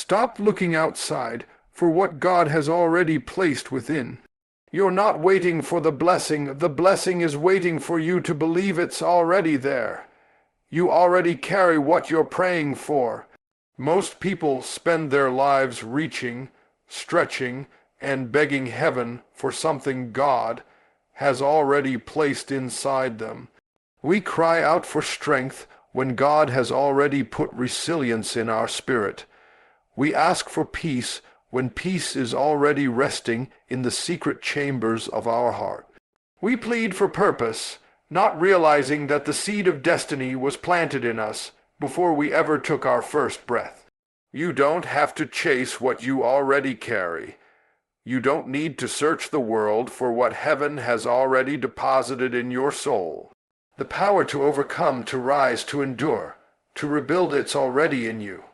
Stop looking outside for what God has already placed within. You're not waiting for the blessing is waiting for you to believe it's already there. You already carry what you're praying for. Most people spend their lives reaching, stretching, and begging heaven for something God has already placed inside them. We cry out for strength when God has already put resilience in our spirit. We ask for peace when peace is already resting in the secret chambers of our heart. We plead for purpose, not realizing that the seed of destiny was planted in us before we ever took our first breath. You don't have to chase what you already carry. You don't need to search the world for what heaven has already deposited in your soul. The power to overcome, to rise, to endure, to rebuild, it's already in you.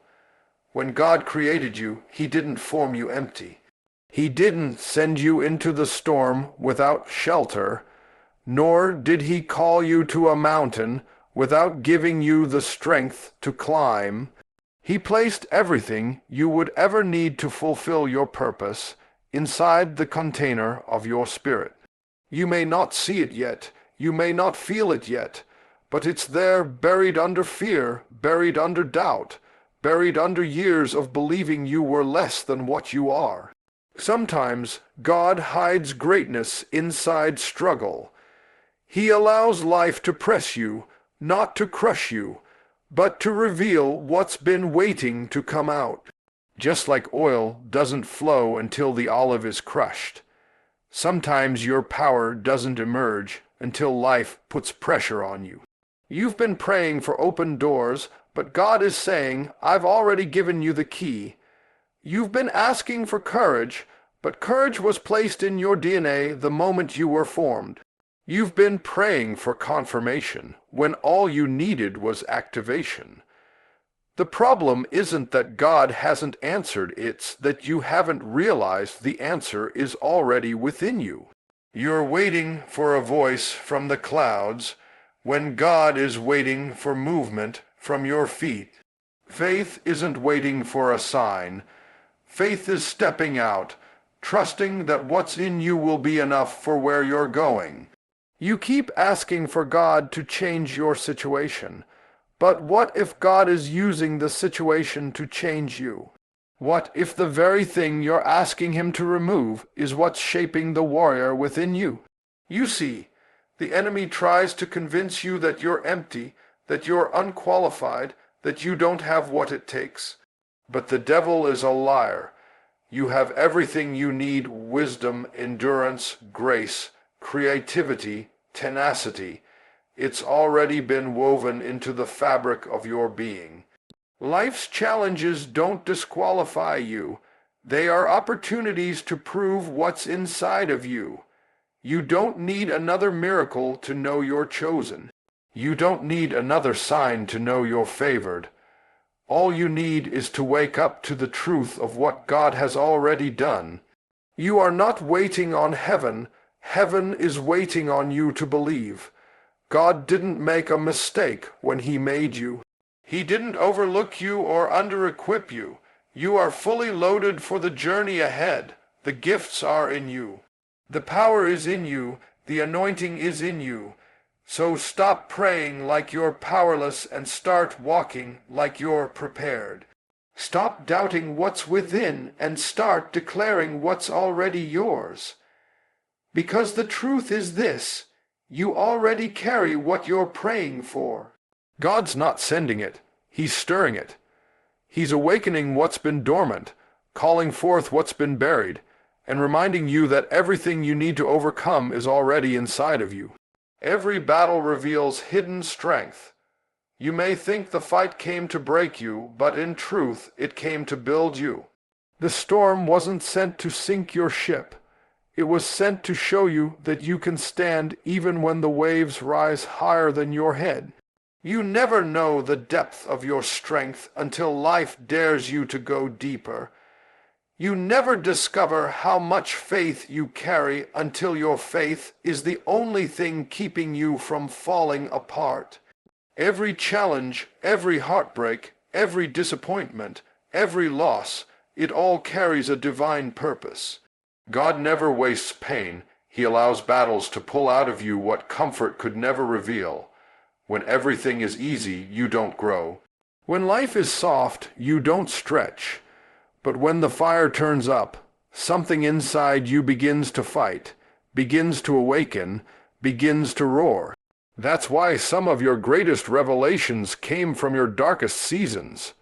When God created you, He didn't form you empty. He didn't send you into the storm without shelter, nor did He call you to a mountain without giving you the strength to climb. He placed everything you would ever need to fulfill your purpose inside the container of your spirit. You may not see it yet, you may not feel it yet, but it's there, buried under fear, buried under doubt, buried under years of believing you were less than what you are. Sometimes God hides greatness inside struggle. He allows life to press you, not to crush you, but to reveal what's been waiting to come out. Just like oil doesn't flow until the olive is crushed. Sometimes your power doesn't emerge until life puts pressure on you. You've been praying for open doors, but God is saying, I've already given you the key. You've been asking for courage, but courage was placed in your DNA the moment you were formed. You've been praying for confirmation when all you needed was activation. The problem isn't that God hasn't answered, it's that you haven't realized the answer is already within you. You're waiting for a voice from the clouds when God is waiting for movement from your feet. Faith isn't waiting for a sign. Faith is stepping out, trusting that what's in you will be enough for where you're going. You keep asking for God to change your situation. But what if God is using the situation to change you? What if the very thing you're asking Him to remove is what's shaping the warrior within you? You see, the enemy tries to convince you that you're empty, that you're unqualified, that you don't have what it takes. But the devil is a liar. You have everything you need: wisdom, endurance, grace, creativity, tenacity. It's already been woven into the fabric of your being. Life's challenges don't disqualify you. They are opportunities to prove what's inside of you. You don't need another miracle to know you're chosen. You don't need another sign to know you're favored. All you need is to wake up to the truth of what God has already done. You are not waiting on heaven. Heaven is waiting on you to believe. God didn't make a mistake when He made you. He didn't overlook you or under-equip you. You are fully loaded for the journey ahead. The gifts are in you. The power is in you. The anointing is in you. So stop praying like you're powerless and start walking like you're prepared. Stop doubting what's within and start declaring what's already yours. Because the truth is this: you already carry what you're praying for. God's not sending it. He's stirring it. He's awakening what's been dormant, calling forth what's been buried, and reminding you that everything you need to overcome is already inside of you. Every battle reveals hidden strength. You may think the fight came to break you, but in truth it came to build you. The storm wasn't sent to sink your ship. It was sent to show you that you can stand even when the waves rise higher than your head. You never know the depth of your strength until life dares you to go deeper. You never discover how much faith you carry until your faith is the only thing keeping you from falling apart. Every challenge, every heartbreak, every disappointment, every loss, it all carries a divine purpose. God never wastes pain. He allows battles to pull out of you what comfort could never reveal. When everything is easy, you don't grow. When life is soft, you don't stretch. But when the fire turns up, something inside you begins to fight, begins to awaken, begins to roar. That's why some of your greatest revelations came from your darkest seasons.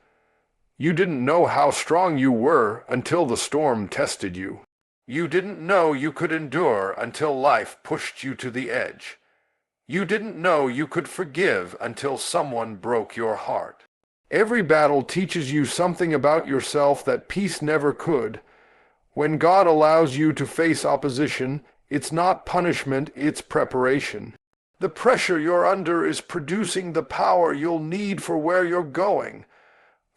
You didn't know how strong you were until the storm tested you. You didn't know you could endure until life pushed you to the edge. You didn't know you could forgive until someone broke your heart. Every battle teaches you something about yourself that peace never could. When God allows you to face opposition, it's not punishment, it's preparation. The pressure you're under is producing the power you'll need for where you're going.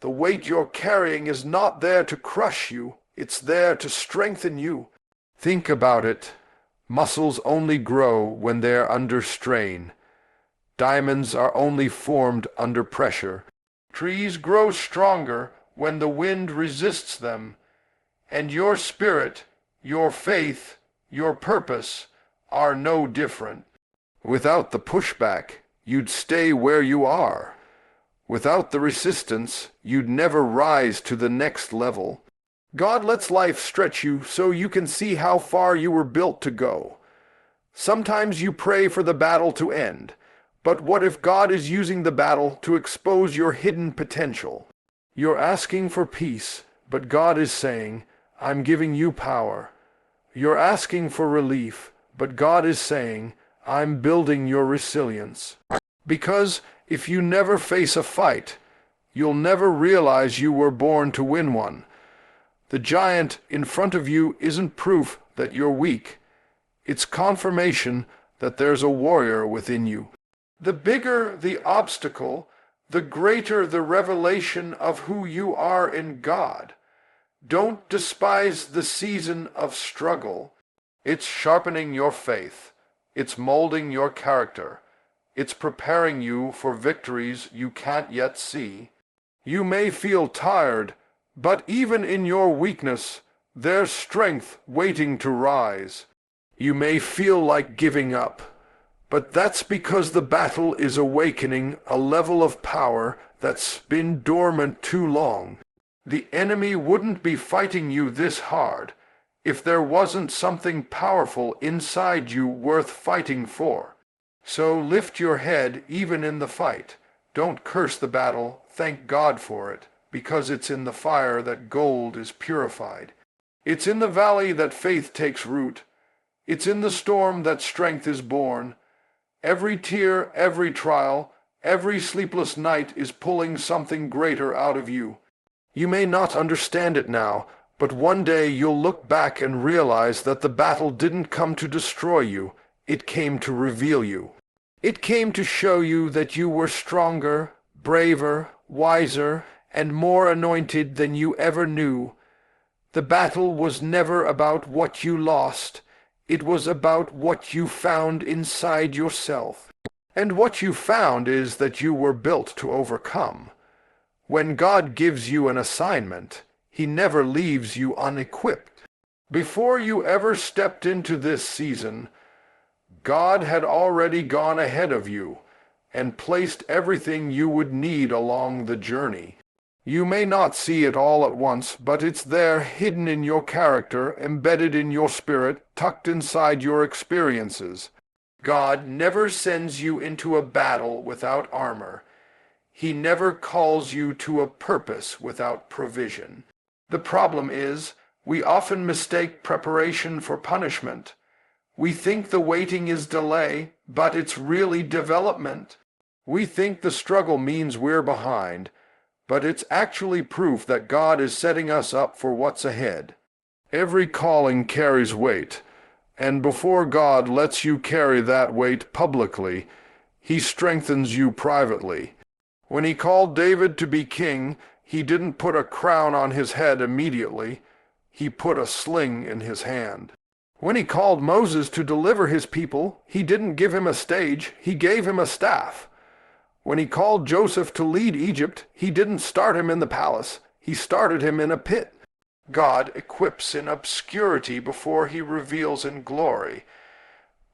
The weight you're carrying is not there to crush you, it's there to strengthen you. Think about it. Muscles only grow when they're under strain. Diamonds are only formed under pressure. Trees grow stronger when the wind resists them. And your spirit, your faith, your purpose are no different. Without the pushback, you'd stay where you are. Without the resistance, you'd never rise to the next level. God lets life stretch you so you can see how far you were built to go. Sometimes you pray for the battle to end, but what if God is using the battle to expose your hidden potential? You're asking for peace, but God is saying, I'm giving you power. You're asking for relief, but God is saying, I'm building your resilience. Because if you never face a fight, you'll never realize you were born to win one. The giant in front of you isn't proof that you're weak. It's confirmation that there's a warrior within you. The bigger the obstacle, the greater the revelation of who you are in God. Don't despise the season of struggle. It's sharpening your faith. It's molding your character. It's preparing you for victories you can't yet see. You may feel tired, but even in your weakness, there's strength waiting to rise. You may feel like giving up, but that's because the battle is awakening a level of power that's been dormant too long. The enemy wouldn't be fighting you this hard if there wasn't something powerful inside you worth fighting for. So lift your head even in the fight. Don't curse the battle, thank God for it, because it's in the fire that gold is purified. It's in the valley that faith takes root. It's in the storm that strength is born. Every tear, every trial, every sleepless night is pulling something greater out of you. You may not understand it now, but one day you'll look back and realize that the battle didn't come to destroy you. It came to reveal you. It came to show you that you were stronger, braver, wiser, and more anointed than you ever knew. The battle was never about what you lost. It was about what you found inside yourself. And what you found is that you were built to overcome. When God gives you an assignment, He never leaves you unequipped. Before you ever stepped into this season, God had already gone ahead of you and placed everything you would need along the journey. You may not see it all at once, but it's there, hidden in your character, embedded in your spirit, tucked inside your experiences. God never sends you into a battle without armor. He never calls you to a purpose without provision. The problem is, we often mistake preparation for punishment. We think the waiting is delay, but it's really development. We think the struggle means we're behind, but it's actually proof that God is setting us up for what's ahead. Every calling carries weight, and before God lets you carry that weight publicly, He strengthens you privately. When He called David to be king, He didn't put a crown on his head immediately. He put a sling in his hand. When He called Moses to deliver His people, He didn't give him a stage, He gave him a staff. When He called Joseph to lead Egypt, He didn't start him in the palace, He started him in a pit. God equips in obscurity before he reveals in glory.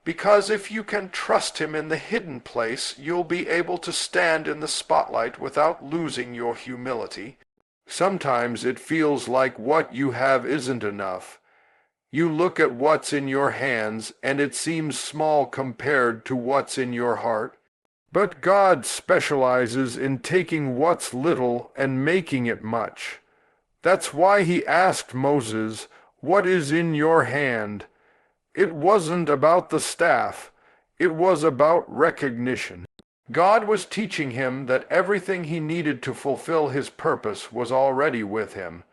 Because if you can trust him in the hidden place, you'll be able to stand in the spotlight without losing your humility. Sometimes it feels like what you have isn't enough. You look at what's in your hands, and it seems small compared to what's in your heart. But God specializes in taking what's little and making it much. That's why he asked Moses, "What is in your hand?" It wasn't about the staff. It was about recognition. God was teaching him that everything he needed to fulfill his purpose was already with him.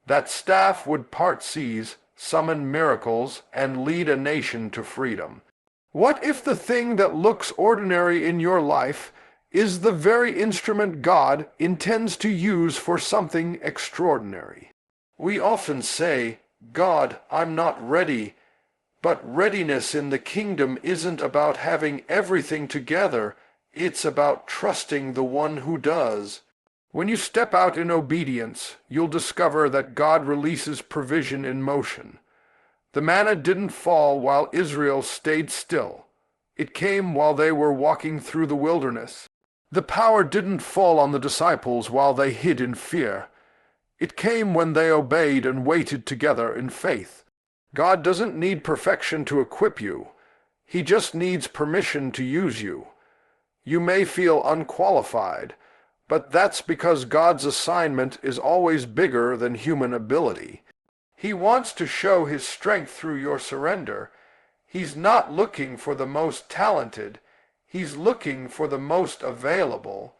That staff would part seas, summon miracles, and lead a nation to freedom. What if the thing that looks ordinary in your life is the very instrument God intends to use for something extraordinary? We often say, "God, I'm not ready." But readiness in the kingdom isn't about having everything together. It's about trusting the one who does. When you step out in obedience, you'll discover that God releases provision in motion. The manna didn't fall while Israel stayed still. It came while they were walking through the wilderness. The power didn't fall on the disciples while they hid in fear. It came when they obeyed and waited together in faith. God doesn't need perfection to equip you. He just needs permission to use you. You may feel unqualified, but that's because God's assignment is always bigger than human ability. He wants to show his strength through your surrender. He's not looking for the most talented. He's looking for the most available.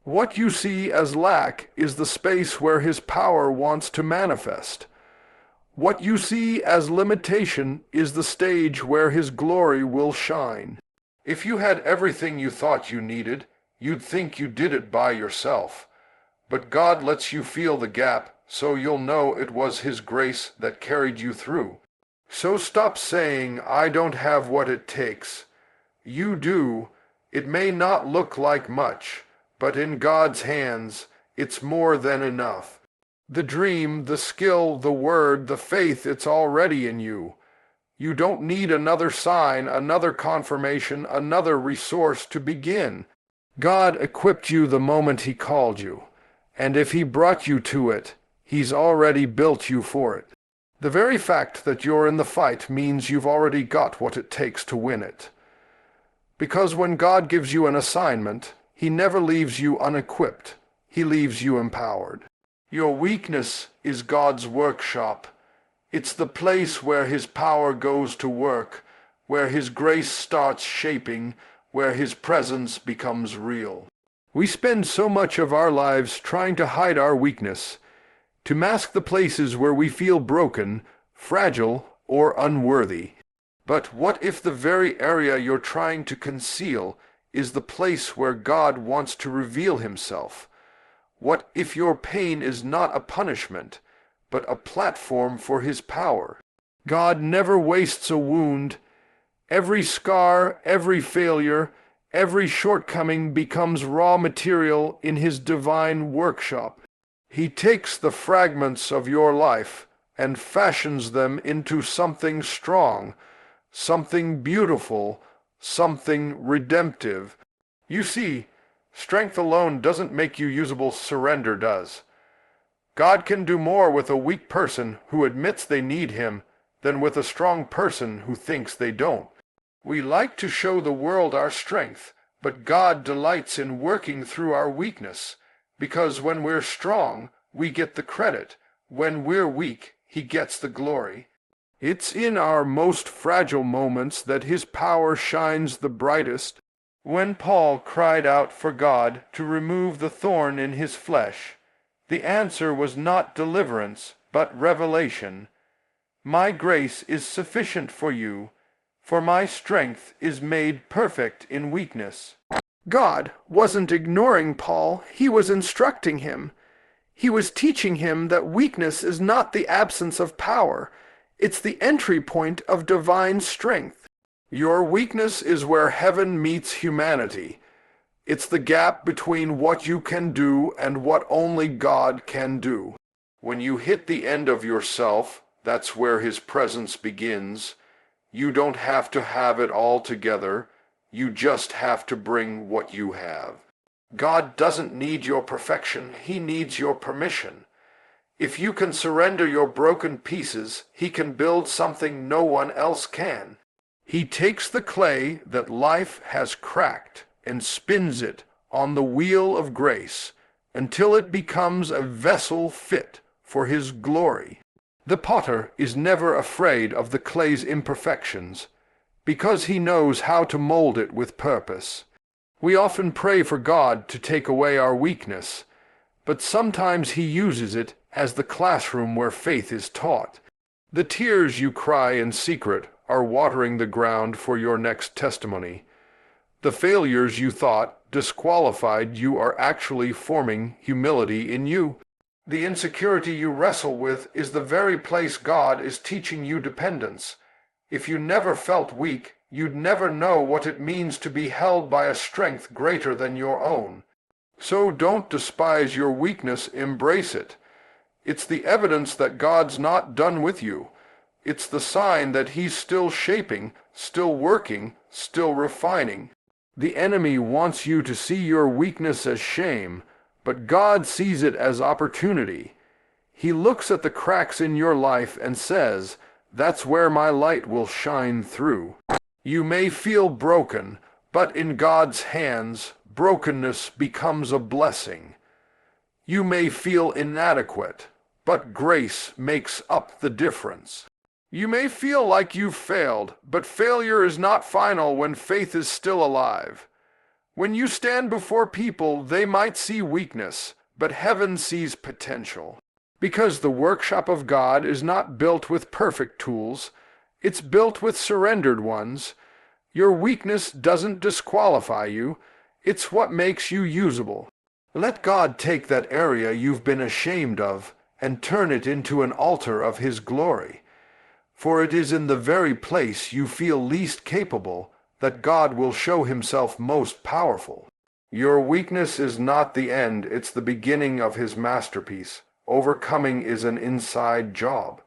What you see as lack is the space where his power wants to manifest. What you see as limitation is the stage where his glory will shine. If you had everything you thought you needed, you'd think you did it by yourself. But God lets you feel the gap, so you'll know it was his grace that carried you through. So stop saying, "I don't have what it takes." You do. It may not look like much, but in God's hands, it's more than enough. The dream, the skill, the word, the faith, it's already in you. You don't need another sign, another confirmation, another resource to begin. God equipped you the moment he called you, and if he brought you to it, he's already built you for it. The very fact that you're in the fight means you've already got what it takes to win it. Because when God gives you an assignment, he never leaves you unequipped. He leaves you empowered. Your weakness is God's workshop. It's the place where his power goes to work, where his grace starts shaping, where his presence becomes real. We spend so much of our lives trying to hide our weakness, to mask the places where we feel broken, fragile, or unworthy. But what if the very area you're trying to conceal is the place where God wants to reveal himself? What if your pain is not a punishment, but a platform for his power? God never wastes a wound. Every scar, every failure, every shortcoming becomes raw material in his divine workshop. He takes the fragments of your life and fashions them into something strong, something beautiful, something redemptive. You see, strength alone doesn't make you usable, surrender does. God can do more with a weak person who admits they need him than with a strong person who thinks they don't. We like to show the world our strength, but God delights in working through our weakness, because when we're strong, we get the credit. When we're weak, he gets the glory. It's in our most fragile moments that his power shines the brightest. When Paul cried out for God to remove the thorn in his flesh, the answer was not deliverance, but revelation. My grace is sufficient for you, for my strength is made perfect in weakness. God wasn't ignoring Paul, he was instructing him. He was teaching him that weakness is not the absence of power, it's the entry point of divine strength. Your weakness is where heaven meets humanity. It's the gap between what you can do and what only God can do. When you hit the end of yourself, that's where His presence begins. You don't have to have it all together. You just have to bring what you have. God doesn't need your perfection. He needs your permission. If you can surrender your broken pieces, He can build something no one else can. He takes the clay that life has cracked and spins it on the wheel of grace until it becomes a vessel fit for His glory. The potter is never afraid of the clay's imperfections because he knows how to mold it with purpose. We often pray for God to take away our weakness, but sometimes He uses it as the classroom where faith is taught. The tears you cry in secret are watering the ground for your next testimony. The failures you thought disqualified you are actually forming humility in you. The insecurity you wrestle with is the very place God is teaching you dependence. If you never felt weak, you'd never know what it means to be held by a strength greater than your own. So don't despise your weakness, embrace it. It's the evidence that God's not done with you. It's the sign that He's still shaping, still working, still refining. The enemy wants you to see your weakness as shame, but God sees it as opportunity. He looks at the cracks in your life and says, "That's where my light will shine through." You may feel broken, but in God's hands, brokenness becomes a blessing. You may feel inadequate, but grace makes up the difference. You may feel like you've failed, but failure is not final when faith is still alive. When you stand before people, they might see weakness, but heaven sees potential. Because the workshop of God is not built with perfect tools, it's built with surrendered ones. Your weakness doesn't disqualify you, it's what makes you usable. Let God take that area you've been ashamed of and turn it into an altar of His glory. For it is in the very place you feel least capable that God will show Himself most powerful. Your weakness is not the end, it's the beginning of His masterpiece. Overcoming is an inside job.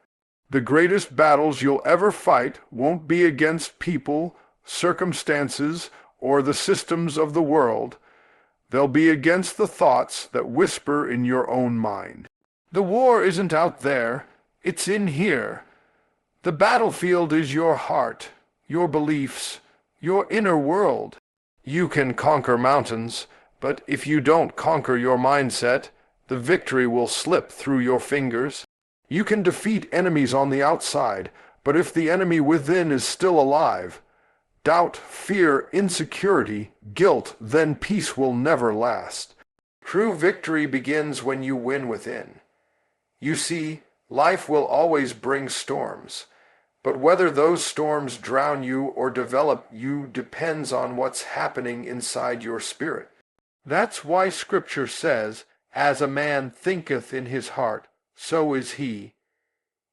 The greatest battles you'll ever fight won't be against people, circumstances, or the systems of the world. They'll be against the thoughts that whisper in your own mind. The war isn't out there, it's in here. The battlefield is your heart, your beliefs, your inner world. You can conquer mountains, but if you don't conquer your mindset, the victory will slip through your fingers. You can defeat enemies on the outside, but if the enemy within is still alive, doubt, fear, insecurity, guilt, then peace will never last. True victory begins when you win within. You see, life will always bring storms. But whether those storms drown you or develop you depends on what's happening inside your spirit. That's why Scripture says, "As a man thinketh in his heart, so is he."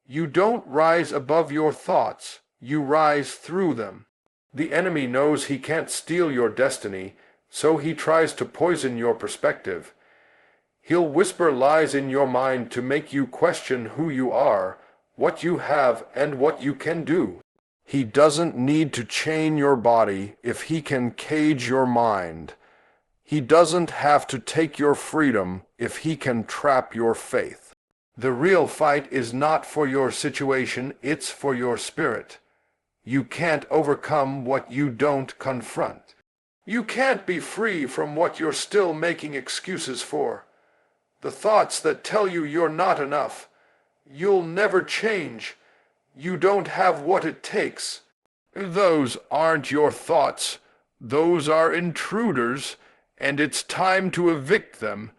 You don't rise above your thoughts, you rise through them. The enemy knows he can't steal your destiny, so he tries to poison your perspective. He'll whisper lies in your mind to make you question who you are, what you have, and what you can do. He doesn't need to chain your body if he can cage your mind. He doesn't have to take your freedom if he can trap your faith. The real fight is not for your situation, it's for your spirit. You can't overcome what you don't confront. You can't be free from what you're still making excuses for. The thoughts that tell you you're not enough. You'll never change. You don't have what it takes. Those aren't your thoughts. Those are intruders, and it's time to evict them.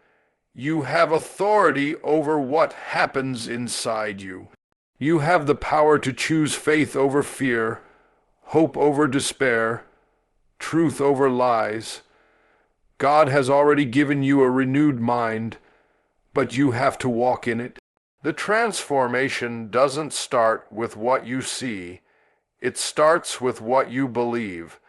You have authority over what happens inside you. You have the power to choose faith over fear, hope over despair, truth over lies. God has already given you a renewed mind, but you have to walk in it. The transformation doesn't start with what you see. It starts with what you believe.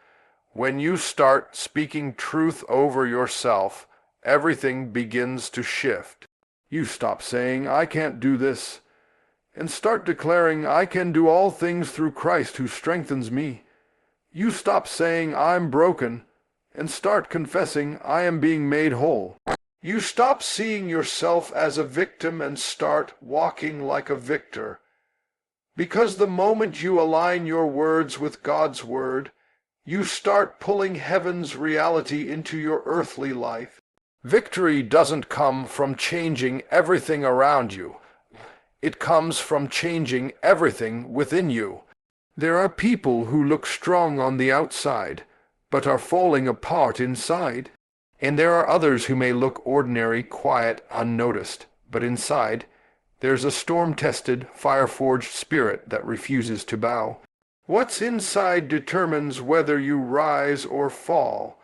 When you start speaking truth over yourself, everything begins to shift. You stop saying, "I can't do this," and start declaring, "I can do all things through Christ who strengthens me." You stop saying, "I'm broken," and start confessing, "I am being made whole." You stop seeing yourself as a victim and start walking like a victor. Because the moment you align your words with God's word, you start pulling heaven's reality into your earthly life. Victory doesn't come from changing everything around you. It comes from changing everything within you. There are people who look strong on the outside, but are falling apart inside. And there are others who may look ordinary, quiet, unnoticed, but inside, there's a storm-tested, fire-forged spirit that refuses to bow. What's inside determines whether you rise or fall.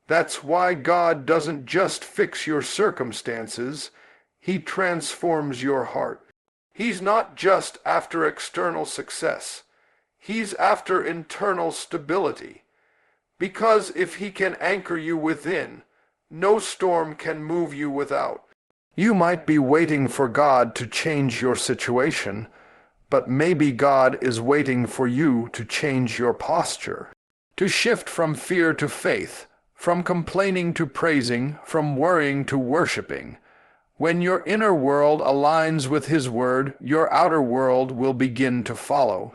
That's why God doesn't just fix your circumstances, He transforms your heart. He's not just after external success. He's after internal stability. Because if He can anchor you within, no storm can move you without. You might be waiting for God to change your situation, but maybe God is waiting for you to change your posture, to shift from fear to faith, from complaining to praising, from worrying to worshiping. When your inner world aligns with His word, your outer world will begin to follow.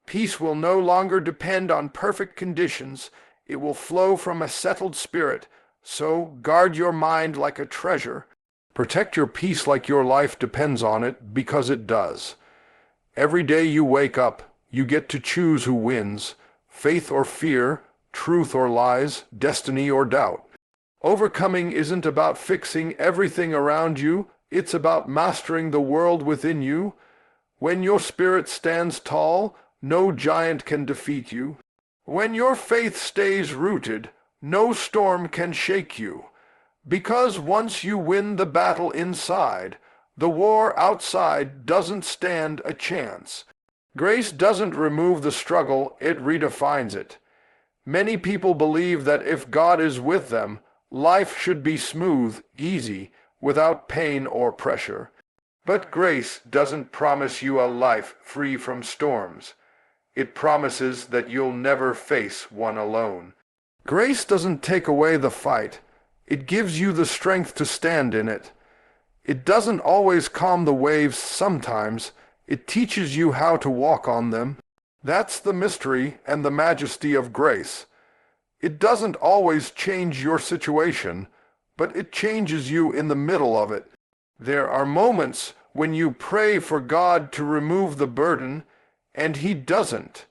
Peace will no longer depend on perfect conditions. It will flow from a settled spirit. So guard your mind like a treasure. Protect your peace like your life depends on it, because it does. Every day you wake up, you get to choose who wins, faith or fear, truth or lies, destiny or doubt. Overcoming isn't about fixing everything around you, it's about mastering the world within you. When your spirit stands tall, no giant can defeat you. When your faith stays rooted, no storm can shake you. Because once you win the battle inside, the war outside doesn't stand a chance. Grace doesn't remove the struggle, it redefines it. Many people believe that if God is with them, life should be smooth, easy, without pain or pressure. But grace doesn't promise you a life free from storms. It promises that you'll never face one alone. Grace doesn't take away the fight. It gives you the strength to stand in it. It doesn't always calm the waves sometimes. It teaches you how to walk on them. That's the mystery and the majesty of grace. It doesn't always change your situation, but it changes you in the middle of it. There are moments when you pray for God to remove the burden, and He doesn't.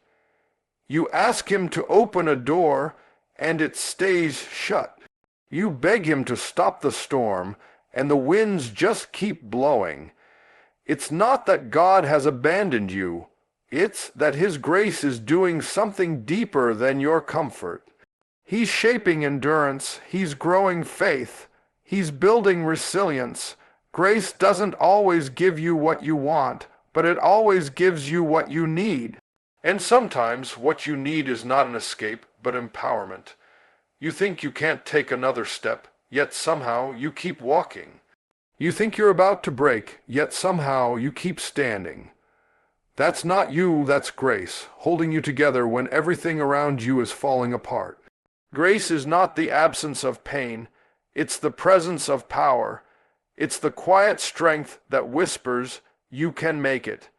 You ask Him to open a door, and it stays shut. You beg Him to stop the storm, and the winds just keep blowing. It's not that God has abandoned you. It's that His grace is doing something deeper than your comfort. He's shaping endurance. He's growing faith. He's building resilience. Grace doesn't always give you what you want, but it always gives you what you need. And sometimes what you need is not an escape, but empowerment. You think you can't take another step, yet somehow you keep walking. You think you're about to break, yet somehow you keep standing. That's not you, that's grace, holding you together when everything around you is falling apart. Grace is not the absence of pain, it's the presence of power. It's the quiet strength that whispers, "You can make it,"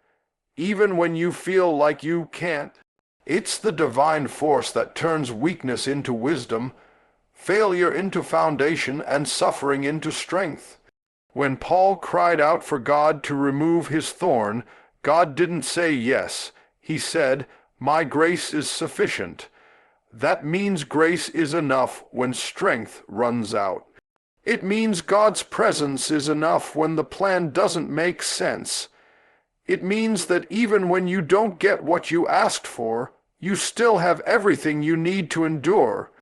even when you feel like you can't. It's the divine force that turns weakness into wisdom, failure into foundation, and suffering into strength. When Paul cried out for God to remove his thorn, God didn't say yes. He said, "My grace is sufficient." That means grace is enough when strength runs out. It means God's presence is enough when the plan doesn't make sense. It means that even when you don't get what you asked for, you still have everything you need to endure.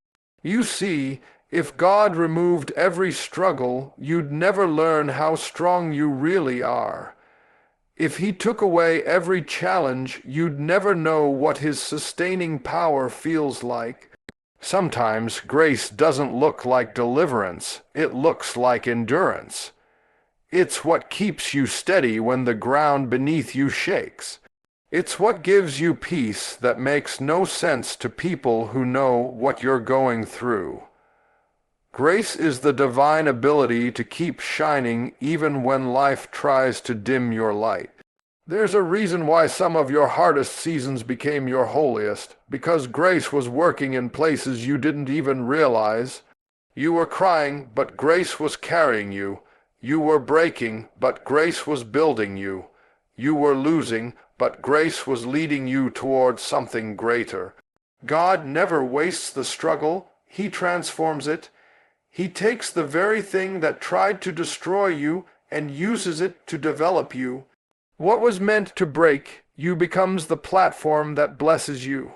You see, if God removed every struggle, you'd never learn how strong you really are. If He took away every challenge, you'd never know what His sustaining power feels like. Sometimes grace doesn't look like deliverance, it looks like endurance. It's what keeps you steady when the ground beneath you shakes. It's what gives you peace that makes no sense to people who know what you're going through. Grace is the divine ability to keep shining even when life tries to dim your light. There's a reason why some of your hardest seasons became your holiest, because grace was working in places you didn't even realize. You were crying, but grace was carrying you. You were breaking, but grace was building you. You were losing, but grace was leading you towards something greater. God never wastes the struggle, He transforms it. He takes the very thing that tried to destroy you and uses it to develop you. What was meant to break you becomes the platform that blesses you.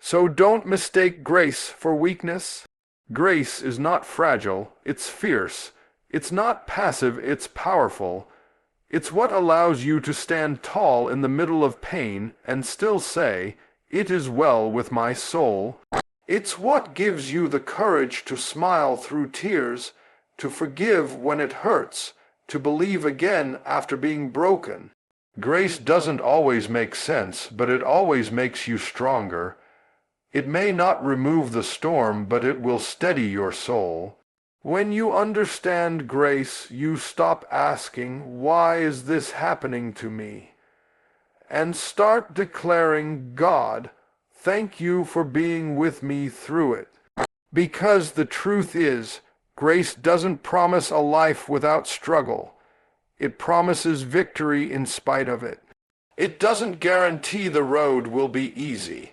So don't mistake grace for weakness. Grace is not fragile, it's fierce. It's not passive, it's powerful. It's what allows you to stand tall in the middle of pain and still say, "It is well with my soul." It's what gives you the courage to smile through tears, to forgive when it hurts, to believe again after being broken. Grace doesn't always make sense, but it always makes you stronger. It may not remove the storm, but it will steady your soul. When you understand grace, you stop asking, "Why is this happening to me?" and start declaring, "God, thank you for being with me through it." Because the truth is, grace doesn't promise a life without struggle. It promises victory in spite of it. It doesn't guarantee the road will be easy,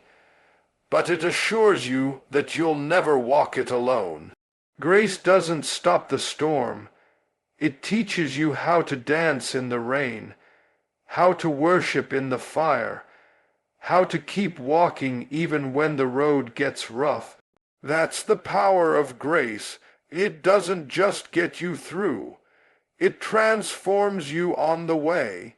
but it assures you that you'll never walk it alone. Grace doesn't stop the storm. It teaches you how to dance in the rain, how to worship in the fire, how to keep walking even when the road gets rough. That's the power of grace. It doesn't just get you through. It transforms you on the way.